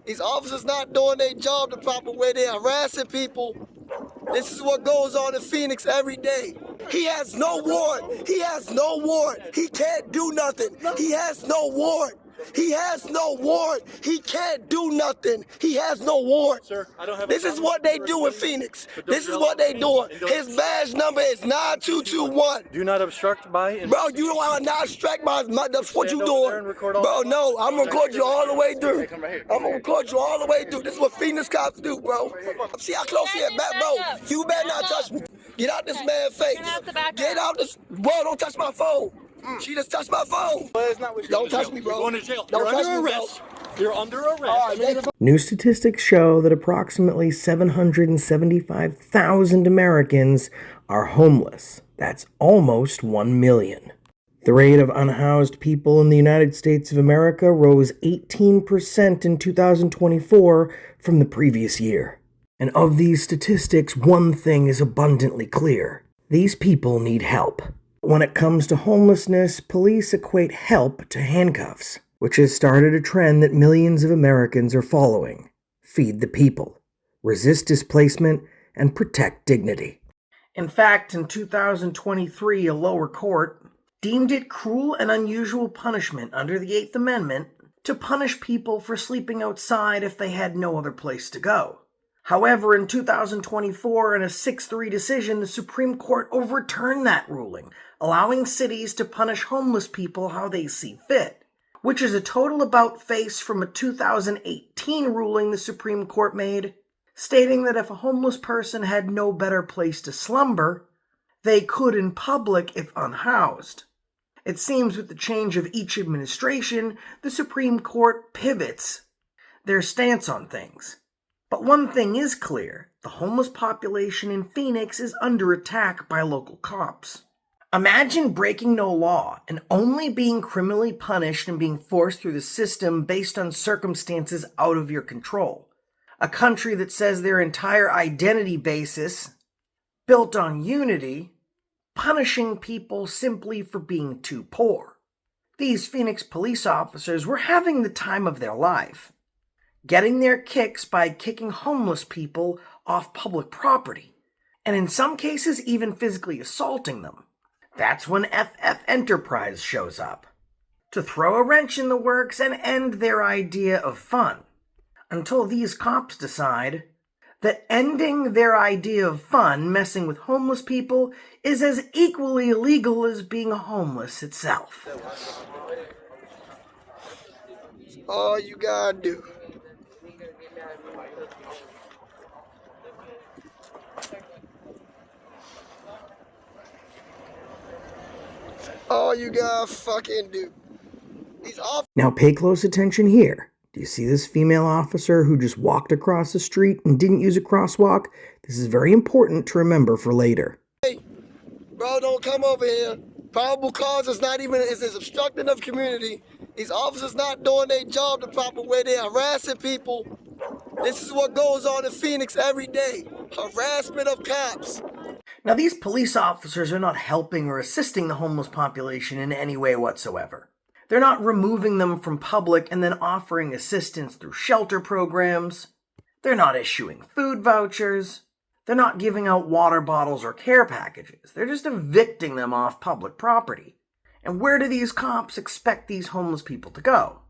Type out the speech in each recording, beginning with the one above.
These officers not doing their job the proper way. They're harassing people. This is what goes on in Phoenix every day. He has no warrant. He has no warrant. He can't do nothing. He has no warrant. He has no warrant. He can't do nothing. He has no warrant. Sir, I don't have this is what they do in Phoenix. This is what they doing. His badge number is 9221. Do not obstruct by. Bro, you don't not obstruct that's what you doing. Bro, no, I'm gonna record you all the way through. I'm gonna record you all the way through. This is what Phoenix cops do, bro. See how close he is, bro. You better not touch me. Get out this man's face. Get out this. Bro, don't touch my phone. She just touched my phone. Don't touch me, bro. You're going to jail. Don't You're touch under me, arrest. bro. You're under arrest. New statistics show that approximately 775,000 Americans are homeless. That's almost 1 million. The rate of unhoused people in the United States of America rose 18% in 2024 from the previous year. And of these statistics, one thing is abundantly clear. These people need help. When it comes to homelessness, police equate help to handcuffs, which has started a trend that millions of Americans are following. Feed the people, resist displacement, and protect dignity. In fact, in 2023, a lower court deemed it cruel and unusual punishment under the Eighth Amendment to punish people for sleeping outside if they had no other place to go. However, in 2024, in a 6-3 decision, the Supreme Court overturned that ruling, allowing cities to punish homeless people how they see fit, which is a total about-face from a 2018 ruling the Supreme Court made, stating that if a homeless person had no better place to slumber, they could in public if unhoused. It seems with the change of each administration, the Supreme Court pivots their stance on things. But one thing is clear, the homeless population in Phoenix is under attack by local cops. Imagine breaking no law and only being criminally punished and being forced through the system based on circumstances out of your control. A country that says their entire identity basis, built on unity, punishing people simply for being too poor. These Phoenix police officers were having the time of their life, getting their kicks by kicking homeless people off public property, and in some cases even physically assaulting them. That's when FF Enterprise shows up, to throw a wrench in the works and end their idea of fun, until these cops decide that ending their idea of fun messing with homeless people is as equally illegal as being homeless itself. All you gotta do. All you gotta fucking do. Now pay close attention here. Do you see this female officer who just walked across the street and didn't use a crosswalk? This is very important to remember for later. Hey, bro, don't come over here. Probable cause is not even, is obstructing of community. These officers not doing their job the proper way. They're harassing people. This is what goes on in Phoenix every day. Harassment of cops. Now these police officers are not helping or assisting the homeless population in any way whatsoever. They're not removing them from public and then offering assistance through shelter programs. They're not issuing food vouchers. They're not giving out water bottles or care packages. They're just evicting them off public property. And where do these cops expect these homeless people to go?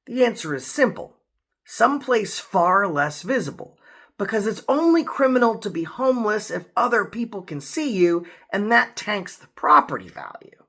The answer is simple. Someplace far less visible. Because it's only criminal to be homeless if other people can see you, and that tanks the property value.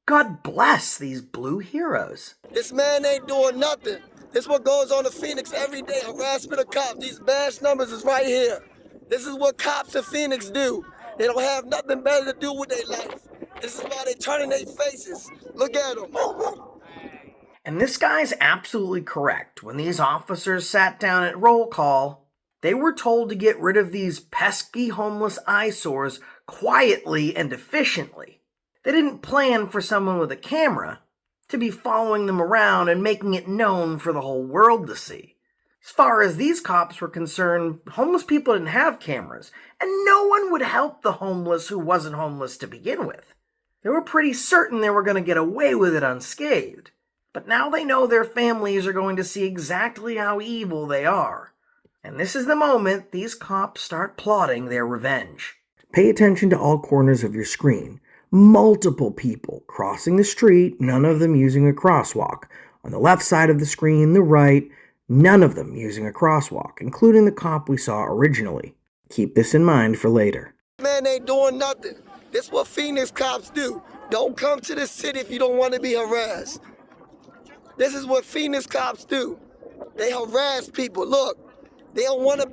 God bless these blue heroes. This man ain't doing nothing. This is what goes on in Phoenix every day. Harassment of cops. These badge numbers is right here. This is what cops in Phoenix do. They don't have nothing better to do with their life. This is why they turning their faces. Look at them. And this guy's absolutely correct. When these officers sat down at roll call, they were told to get rid of these pesky homeless eyesores quietly and efficiently. They didn't plan for someone with a camera to be following them around and making it known for the whole world to see. As far as these cops were concerned, homeless people didn't have cameras, and no one would help the homeless who wasn't homeless to begin with. They were pretty certain they were going to get away with it unscathed. But now they know their families are going to see exactly how evil they are. And this is the moment these cops start plotting their revenge. Pay attention to all corners of your screen. Multiple people crossing the street, none of them using a crosswalk. On the left side of the screen, the right, none of them using a crosswalk, including the cop we saw originally. Keep this in mind for later. Man ain't doing nothing. This is what Phoenix cops do. Don't come to the city if you don't want to be harassed. This is what Phoenix cops do. They harass people. Look, they don't want to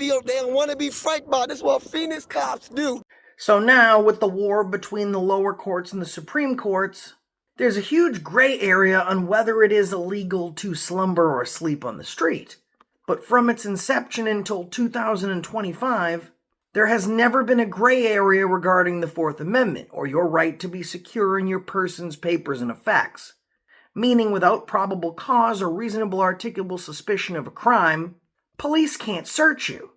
be franked by it. This is what Phoenix cops do. So now, with the war between the lower courts and the Supreme Courts, there's a huge gray area on whether it is illegal to slumber or sleep on the street. But from its inception until 2025, there has never been a gray area regarding the Fourth Amendment, or your right to be secure in your person's papers and effects. Meaning without probable cause or reasonable articulable suspicion of a crime, police can't search you.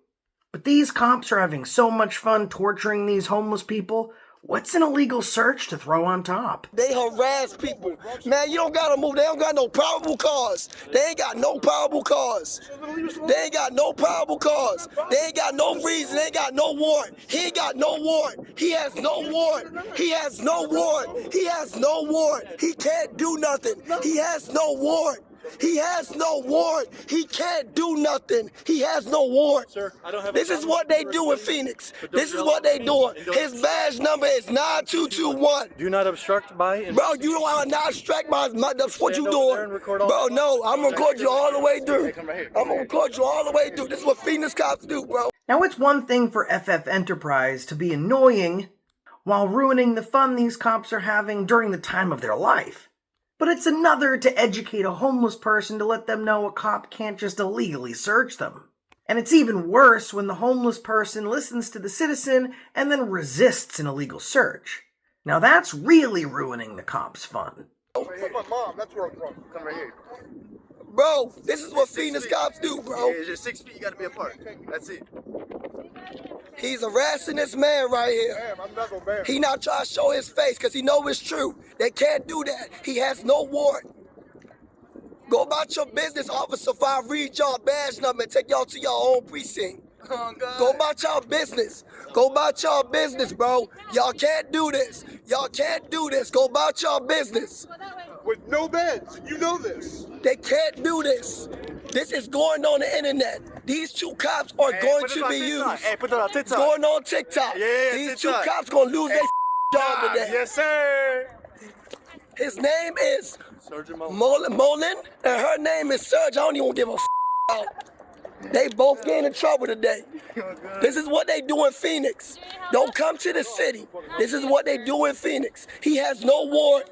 But these cops are having so much fun torturing these homeless people. What's an illegal search to throw on top? They harass people. Man, you don't gotta move. They don't got no probable cause. They ain't got no probable cause. They ain't got no probable cause. They ain't got no reason. They ain't got no warrant. He ain't got no warrant. He has no warrant. He has no warrant. He has no warrant. He can't do nothing. He has no warrant. He has no warrant. He can't do nothing. He has no warrant. Sir, I don't have This is what they do in Phoenix. This is what they doing. His badge number is 9221. Do not obstruct by... Bro, you don't want to not distract that's what you doing. Bro, no, I'm gonna record you all the way through. I'm gonna record you all the way through. This is what Phoenix cops do, bro. Now, it's one thing for FF Enterprise to be annoying while ruining the fun these cops are having during the time of their life. But it's another to educate a homeless person to let them know a cop can't just illegally search them. And it's even worse when the homeless person listens to the citizen and then resists an illegal search. Now that's really ruining the cop's fun. My mom, that's where I'm from. Come right here. Bro, this is what Phoenix cops do, bro. Yeah, it's just 6 feet, you gotta be apart. That's it. He's harassing this man right here. Bam, I'm not gonna bam. He not trying to show his face because he know it's true. They can't do that. He has no warrant. Go about your business, officer, if I read y'all badge number and take y'all to your own precinct. Oh, God. Go about y'all business. Go about y'all business, bro. Y'all can't do this. Y'all can't do this. Go about y'all business. With no beds, you know this. They can't do this. This is going on the internet. These two cops are going to be used. Hey, put that on TikTok. It's going on TikTok. Yeah, These TikTok. two cops gonna lose their job today. Yes, sir. His name is Sergeant Molin, and her name is Serge. I don't even give a out. They both get in trouble today. This is what they do in Phoenix. Don't come to the city. This is what they do in Phoenix. He has no warrant,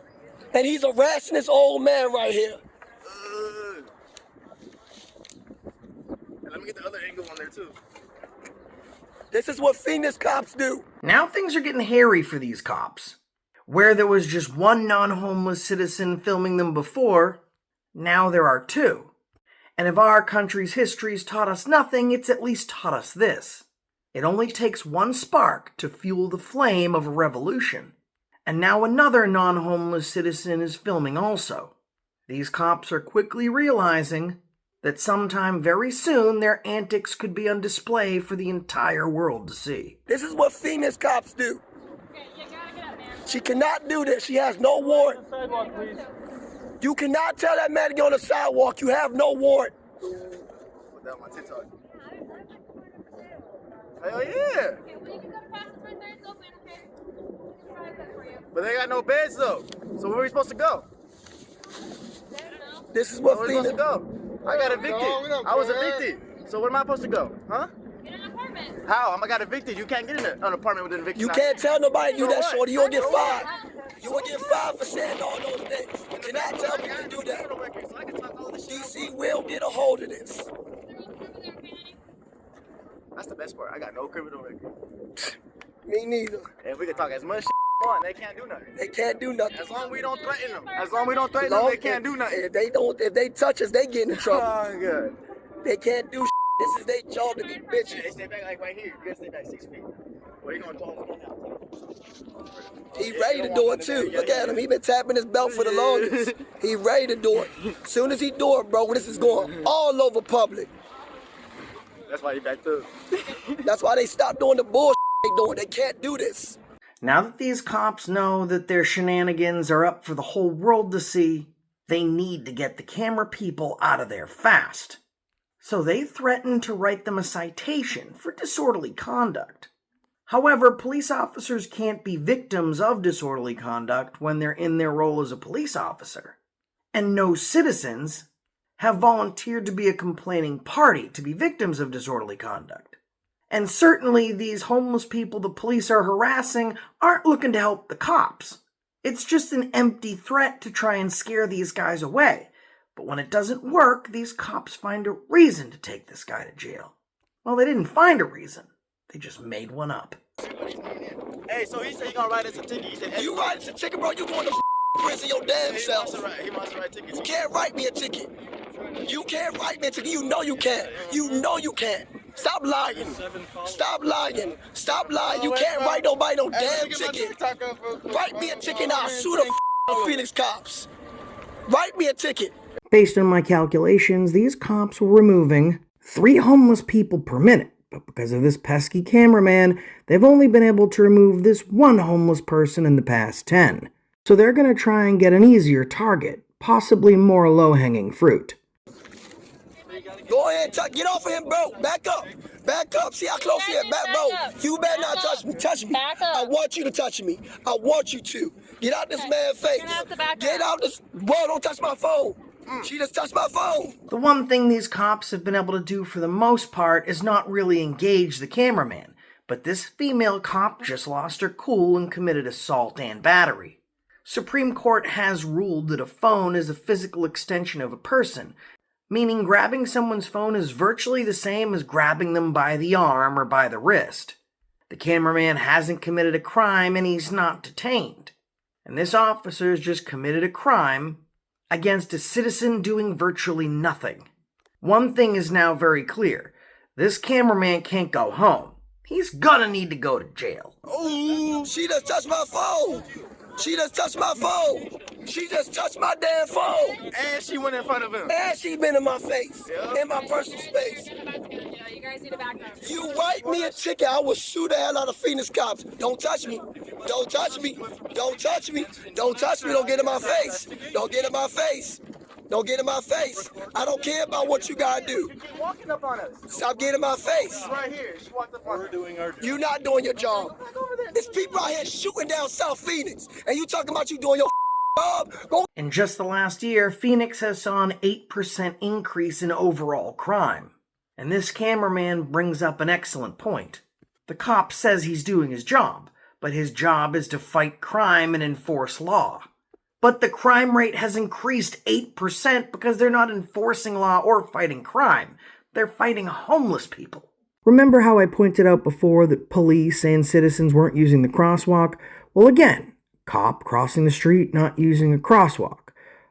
and he's harassing this old man right here. Let me get the other angle on there, too. This is what Phoenix cops do. Now things are getting hairy for these cops. Where there was just one non-homeless citizen filming them before, now there are two. And if our country's history's taught us nothing, it's at least taught us this. It only takes one spark to fuel the flame of a revolution. And now another non-homeless citizen is filming also. These cops are quickly realizing that sometime very soon their antics could be on display for the entire world to see. This is what Phoenix cops do. She cannot do this. She has no warrant. You cannot tell that man to get on the sidewalk. You have no warrant. Put that on my TikTok. Hell yeah. But they got no beds though. So where are we supposed to go? This is what Where are we Phoenix. supposed to go? I got evicted. I was evicted. So where am I supposed to go? Huh? Get an apartment. How? I got evicted. You can't get in an apartment with an eviction. You can't tell nobody to do that, what? shorty. You'll get fired. You will get fired for saying all those things. You cannot tell me to do that. So I can talk all this shit. DC will get a hold of this. That's the best part. I got no criminal record. Me neither. And we can talk as much shit we want. They can't do nothing. They can't do nothing. As long as we don't threaten them. As long as we don't threaten them, they can't do nothing. If they touch us, they get in trouble. Oh, good. They can't do. This is their job to be Hey, bitches. stay back like right here. You gotta stay back 6 feet. Where you going to hold them now? He ready to do it too. Look at him. He been tapping his belt for the longest. He ready to do it. Soon as he do it, bro, this is going all over public. That's why he backed up. That's why they stopped doing the bullshit they doing. They can't do this. Now that these cops know that their shenanigans are up for the whole world to see, they need to get the camera people out of there fast. So they threaten to write them a citation for disorderly conduct. However, police officers can't be victims of disorderly conduct when they're in their role as a police officer. And no citizens have volunteered to be a complaining party to be victims of disorderly conduct. And certainly these homeless people the police are harassing aren't looking to help the cops. It's just an empty threat to try and scare these guys away. But when it doesn't work, these cops find a reason to take this guy to jail. Well, they didn't find a reason. They just made one up. Hey, so he said he gonna write us a ticket. He said, You write us a ticket, bro, you going to prison your damn self. He wants to write tickets. You can't write me a ticket. You can't write me a ticket. You know you can't. You know you can't. Stop lying. Stop lying. Stop lying. You can't write nobody no damn ticket. Write me a ticket and I'll sue the Phoenix cops. Write me a ticket. Based on my calculations, these cops were removing 3 homeless people per minute. But because of this pesky cameraman, they've only been able to remove this one homeless person in the past 10. So they're going to try and get an easier target, possibly more low-hanging fruit. Go ahead, get off of him, bro. Back up. Back up. See how close he is. Back, bro. You better not touch me. Touch me. Back up. I want you to touch me. I want you to. Get out this man's face. Get out this. Bro, don't touch my phone. She just touched my phone. The one thing these cops have been able to do for the most part is not really engage the cameraman, but this female cop just lost her cool and committed assault and battery. Supreme Court has ruled that a phone is a physical extension of a person, meaning grabbing someone's phone is virtually the same as grabbing them by the arm or by the wrist. The cameraman hasn't committed a crime and he's not detained. And this officer's just committed a crime against a citizen doing virtually nothing. One thing is now very clear. This cameraman can't go home. He's gonna need to go to jail. Ooh, she just touched my phone. She just touched my phone. She just touched my damn phone. And she went in front of him. And she been in my face. In my personal space. You guys need to back up. You write me a ticket, I will sue the hell out of Phoenix cops. Don't touch me. Don't touch me. Don't touch me. Don't touch me. Don't get in my face. Don't get in my face. Don't get in my face. I don't care about what you gotta do. She's walking up on us. Stop getting in my face. She's right here. She walked up on us. We're doing our job. You not doing your job. There's people out here shooting down South Phoenix, and you talking about you doing your job? Go. In just the last year, Phoenix has saw an 8% increase in overall crime. And this cameraman brings up an excellent point. The cop says he's doing his job, but his job is to fight crime and enforce law. But the crime rate has increased 8% because they're not enforcing law or fighting crime. They're fighting homeless people. Remember how I pointed out before that police and citizens weren't using the crosswalk? Well, again, cop crossing the street not using a crosswalk.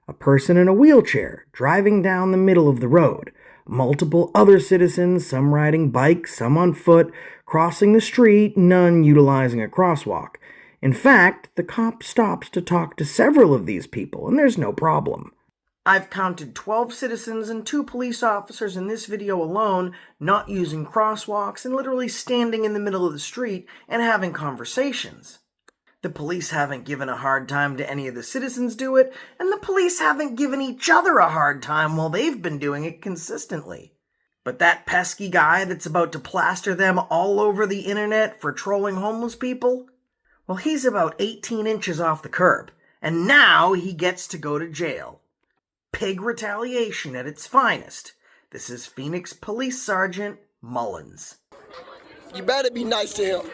A person in a wheelchair driving down the middle of the road. Multiple other citizens, some riding bikes, some on foot, crossing the street, none utilizing a crosswalk. In fact, the cop stops to talk to several of these people, and there's no problem. I've counted 12 citizens and 2 police officers in this video alone not using crosswalks and literally standing in the middle of the street and having conversations. The police haven't given a hard time to any of the citizens do it, and the police haven't given each other a hard time while they've been doing it consistently. But that pesky guy that's about to plaster them all over the internet for trolling homeless people? Well, he's about 18 inches off the curb, and now he gets to go to jail. Pig retaliation at its finest. This is Phoenix Police Sergeant Mullins. You better be nice to him.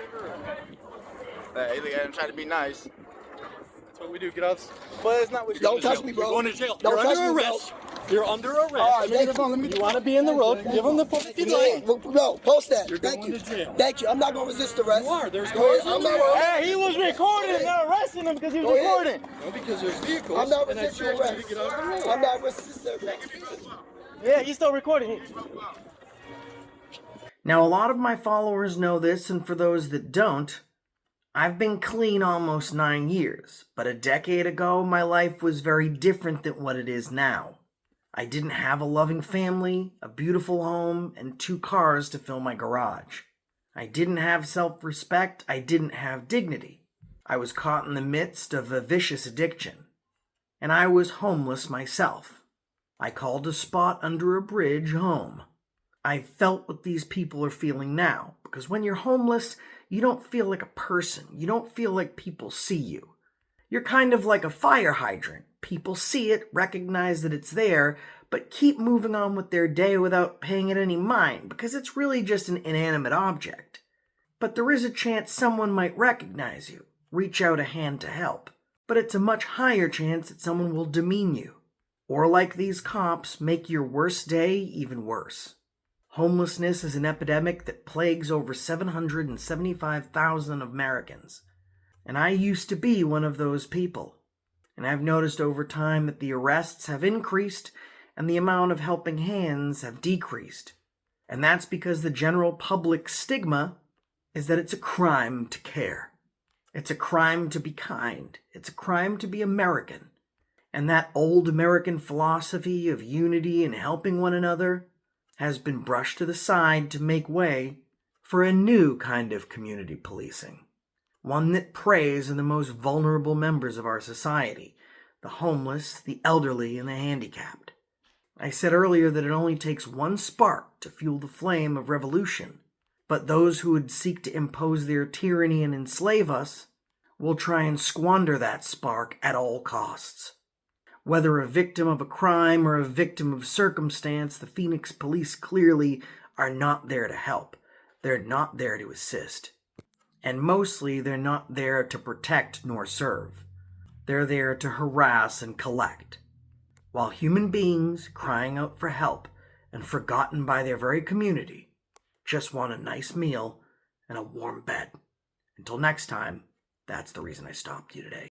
Hey, look at him trying to be nice. That's what we do. Get out. But it's not what you Don't touch me, bro. You're going to jail. Don't You're touch under me, arrest. You're under arrest. All right, thank you. You want to be in the road? Give him the phone if you'd like. No, post that. You're Thank going you. to jail. Thank you. I'm not gonna resist arrest. You are. There's Go ahead. no I'm not. Hey, he was recording. They're arresting him because he was Go ahead. recording. No, because there's vehicles. I'm not and I resisting told you arrest. to get out of the road. I'm not resisting arrest. Yeah, he's still recording. Now, a lot of my followers know this, and for those that don't, I've been clean almost 9 years, but a decade ago my life was very different than what it is now. I didn't have a loving family, a beautiful home, and 2 cars to fill my garage. I didn't have self-respect, I didn't have dignity. I was caught in the midst of a vicious addiction. And I was homeless myself. I called a spot under a bridge home. I felt what these people are feeling now, because when you're homeless, you don't feel like a person. You don't feel like people see you. You're kind of like a fire hydrant. People see it, recognize that it's there, but keep moving on with their day without paying it any mind, because it's really just an inanimate object. But there is a chance someone might recognize you, reach out a hand to help. But it's a much higher chance that someone will demean you, or like these cops, make your worst day even worse. Homelessness is an epidemic that plagues over 775,000 Americans, and I used to be one of those people. And I've noticed over time that the arrests have increased and the amount of helping hands have decreased. And that's because the general public stigma is that it's a crime to care. It's a crime to be kind. It's a crime to be American. And that old American philosophy of unity and helping one another has been brushed to the side to make way for a new kind of community policing. One that preys on the most vulnerable members of our society, the homeless, the elderly, and the handicapped. I said earlier that it only takes one spark to fuel the flame of revolution, but those who would seek to impose their tyranny and enslave us will try and squander that spark at all costs. Whether a victim of a crime or a victim of circumstance, the Phoenix police clearly are not there to help. They're not there to assist. And mostly they're not there to protect nor serve. They're there to harass and collect. While human beings crying out for help and forgotten by their very community just want a nice meal and a warm bed. Until next time, that's the reason I stopped you today.